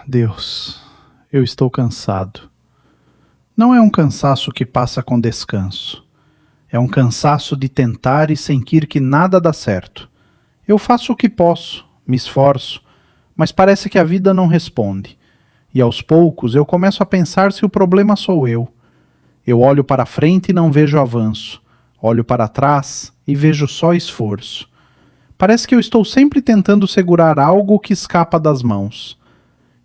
Deus, eu estou cansado. Não é um cansaço que passa com descanso. É um cansaço de tentar e sentir que nada dá certo. Eu faço o que posso, me esforço, mas parece que a vida não responde. E aos poucos eu começo a pensar se o problema sou eu. Eu olho para frente e não vejo avanço. Olho para trás e vejo só esforço. Parece que eu estou sempre tentando segurar algo que escapa das mãos.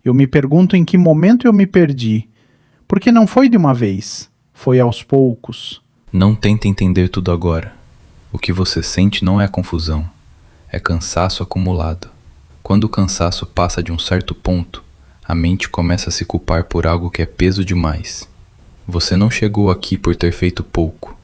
Eu me pergunto em que momento eu me perdi. Porque não foi de uma vez, foi aos poucos. Não tente entender tudo agora. O que você sente não é confusão, é cansaço acumulado. Quando o cansaço passa de um certo ponto, a mente começa a se culpar por algo que é peso demais. Você não chegou aqui por ter feito pouco.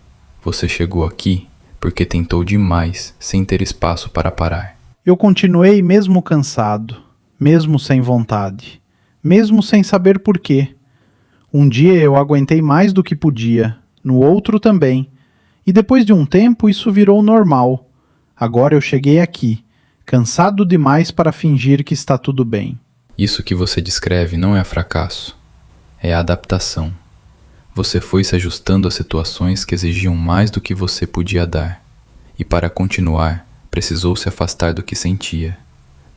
Você chegou aqui porque tentou demais sem ter espaço para parar. Eu continuei mesmo cansado, mesmo sem vontade, mesmo sem saber por quê. Um dia eu aguentei mais do que podia, no outro também. E depois de um tempo isso virou normal. Agora eu cheguei aqui, cansado demais para fingir que está tudo bem. Isso que você descreve não é fracasso, é adaptação. Você foi se ajustando a situações que exigiam mais do que você podia dar. E para continuar, precisou se afastar do que sentia.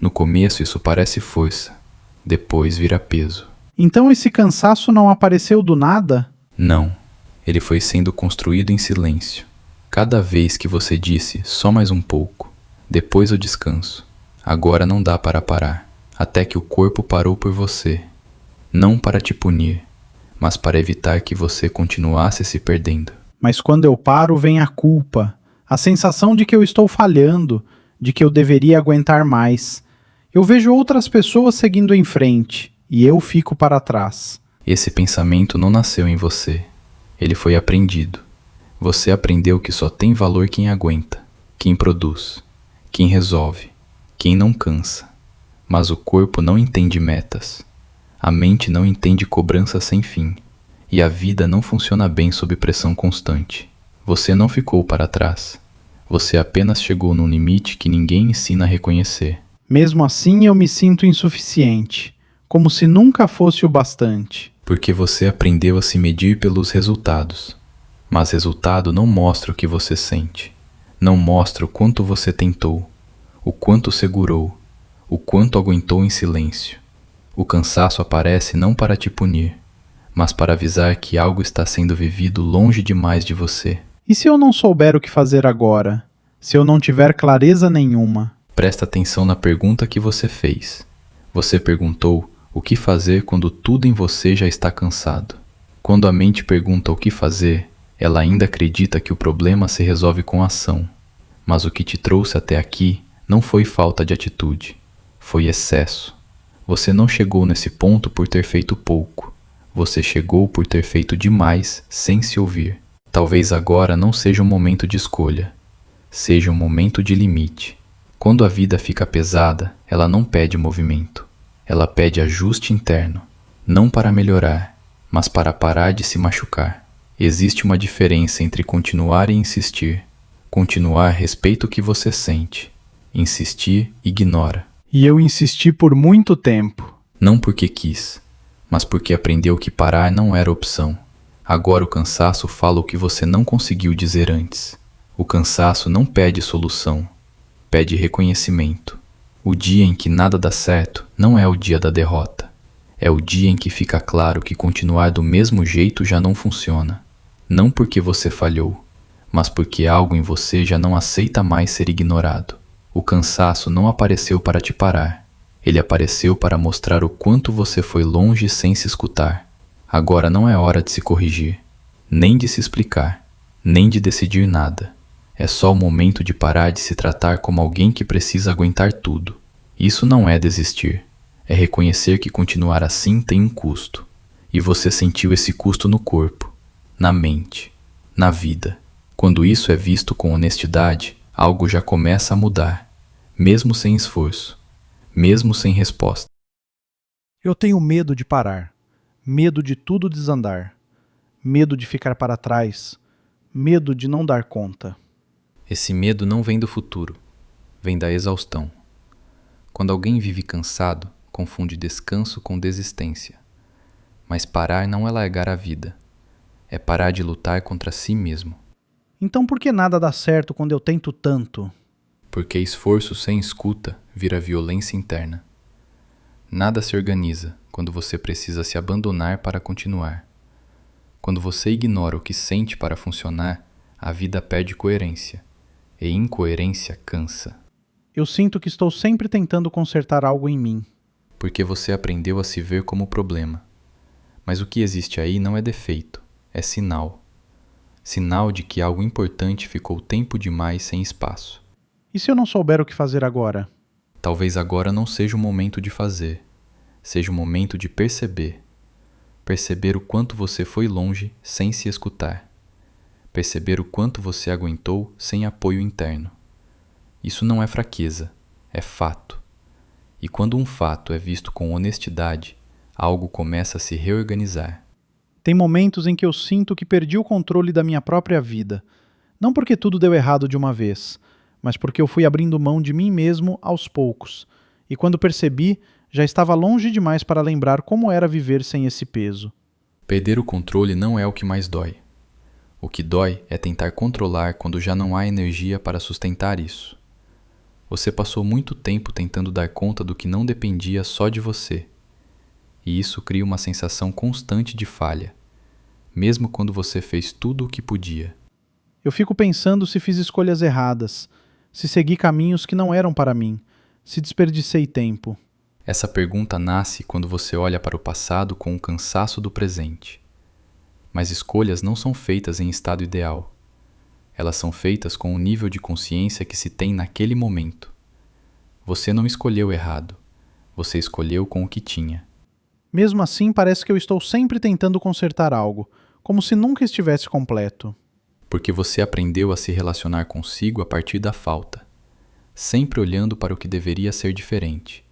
No começo isso parece força, depois vira peso. Então esse cansaço não apareceu do nada? Não, ele foi sendo construído em silêncio. Cada vez que você disse só mais um pouco, depois eu descanso, agora não dá para parar, até que o corpo parou por você. Não para te punir, mas para evitar que você continuasse se perdendo. Mas quando eu paro vem a culpa, a sensação de que eu estou falhando, de que eu deveria aguentar mais. Eu vejo outras pessoas seguindo em frente e eu fico para trás. Esse pensamento não nasceu em você, ele foi aprendido. Você aprendeu que só tem valor quem aguenta, quem produz, quem resolve, quem não cansa. Mas o corpo não entende metas, a mente não entende cobrança sem fim, e a vida não funciona bem sob pressão constante. Você não ficou para trás, você apenas chegou num limite que ninguém ensina a reconhecer. Mesmo assim eu me sinto insuficiente, como se nunca fosse o bastante. Porque você aprendeu a se medir pelos resultados. Mas resultado não mostra o que você sente. Não mostra o quanto você tentou, o quanto segurou, o quanto aguentou em silêncio. O cansaço aparece não para te punir, mas para avisar que algo está sendo vivido longe demais de você. E se eu não souber o que fazer agora? Se eu não tiver clareza nenhuma? Presta atenção na pergunta que você fez. Você perguntou o que fazer quando tudo em você já está cansado. Quando a mente pergunta o que fazer, ela ainda acredita que o problema se resolve com ação. Mas o que te trouxe até aqui não foi falta de atitude, foi excesso. Você não chegou nesse ponto por ter feito pouco. Você chegou por ter feito demais sem se ouvir. Talvez agora não seja um momento de escolha, seja um momento de limite. Quando a vida fica pesada, ela não pede movimento. Ela pede ajuste interno, não para melhorar, mas para parar de se machucar. Existe uma diferença entre continuar e insistir. Continuar respeita o que você sente. Insistir ignora. E eu insisti por muito tempo. Não porque quis, mas porque aprendeu que parar não era opção. Agora o cansaço fala o que você não conseguiu dizer antes. O cansaço não pede solução, pede reconhecimento. O dia em que nada dá certo não é o dia da derrota. É o dia em que fica claro que continuar do mesmo jeito já não funciona. Não porque você falhou, mas porque algo em você já não aceita mais ser ignorado. O cansaço não apareceu para te parar. Ele apareceu para mostrar o quanto você foi longe sem se escutar. Agora não é hora de se corrigir, nem de se explicar, nem de decidir nada. É só o momento de parar de se tratar como alguém que precisa aguentar tudo. Isso não é desistir. É reconhecer que continuar assim tem um custo. E você sentiu esse custo no corpo, na mente, na vida. Quando isso é visto com honestidade, algo já começa a mudar, mesmo sem esforço, mesmo sem resposta. Eu tenho medo de parar, medo de tudo desandar, medo de ficar para trás, medo de não dar conta. Esse medo não vem do futuro, vem da exaustão. Quando alguém vive cansado, confunde descanso com desistência. Mas parar não é largar a vida, é parar de lutar contra si mesmo. Então por que nada dá certo quando eu tento tanto? Porque esforço sem escuta vira violência interna. Nada se organiza quando você precisa se abandonar para continuar. Quando você ignora o que sente para funcionar, a vida perde coerência. E incoerência cansa. Eu sinto que estou sempre tentando consertar algo em mim. Porque você aprendeu a se ver como problema. Mas o que existe aí não é defeito, é sinal. Sinal de que algo importante ficou tempo demais sem espaço. E se eu não souber o que fazer agora? Talvez agora não seja o momento de fazer, seja o momento de perceber. Perceber o quanto você foi longe sem se escutar. Perceber o quanto você aguentou sem apoio interno. Isso não é fraqueza, é fato. E quando um fato é visto com honestidade, algo começa a se reorganizar. Tem momentos em que eu sinto que perdi o controle da minha própria vida. Não porque tudo deu errado de uma vez, mas porque eu fui abrindo mão de mim mesmo aos poucos. E quando percebi, já estava longe demais para lembrar como era viver sem esse peso. Perder o controle não é o que mais dói. O que dói é tentar controlar quando já não há energia para sustentar isso. Você passou muito tempo tentando dar conta do que não dependia só de você. E isso cria uma sensação constante de falha, mesmo quando você fez tudo o que podia. Eu fico pensando se fiz escolhas erradas, se segui caminhos que não eram para mim, se desperdicei tempo. Essa pergunta nasce quando você olha para o passado com o cansaço do presente. Mas escolhas não são feitas em estado ideal. Elas são feitas com o nível de consciência que se tem naquele momento. Você não escolheu errado. Você escolheu com o que tinha. Mesmo assim, parece que eu estou sempre tentando consertar algo, como se nunca estivesse completo. Porque você aprendeu a se relacionar consigo a partir da falta, sempre olhando para o que deveria ser diferente.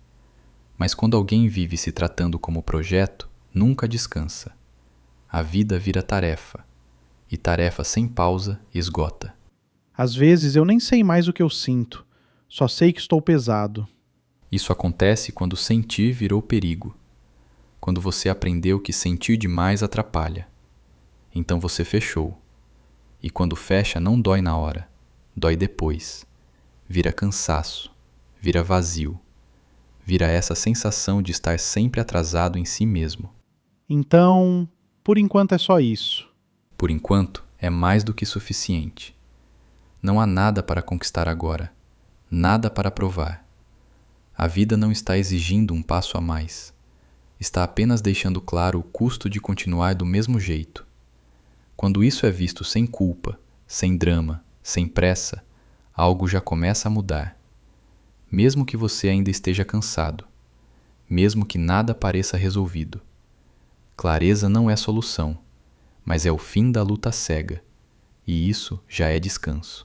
Mas quando alguém vive se tratando como projeto, nunca descansa. A vida vira tarefa, e tarefa sem pausa esgota. Às vezes eu nem sei mais o que eu sinto, só sei que estou pesado. Isso acontece quando sentir virou perigo, quando você aprendeu que sentir demais atrapalha. Então você fechou. E quando fecha não dói na hora, dói depois. Vira cansaço, vira vazio, vira essa sensação de estar sempre atrasado em si mesmo. Então, por enquanto é só isso. Por enquanto, é mais do que suficiente. Não há nada para conquistar agora, nada para provar. A vida não está exigindo um passo a mais. Está apenas deixando claro o custo de continuar do mesmo jeito. Quando isso é visto sem culpa, sem drama, sem pressa, algo já começa a mudar. Mesmo que você ainda esteja cansado, mesmo que nada pareça resolvido. Clareza não é solução, mas é o fim da luta cega, e isso já é descanso.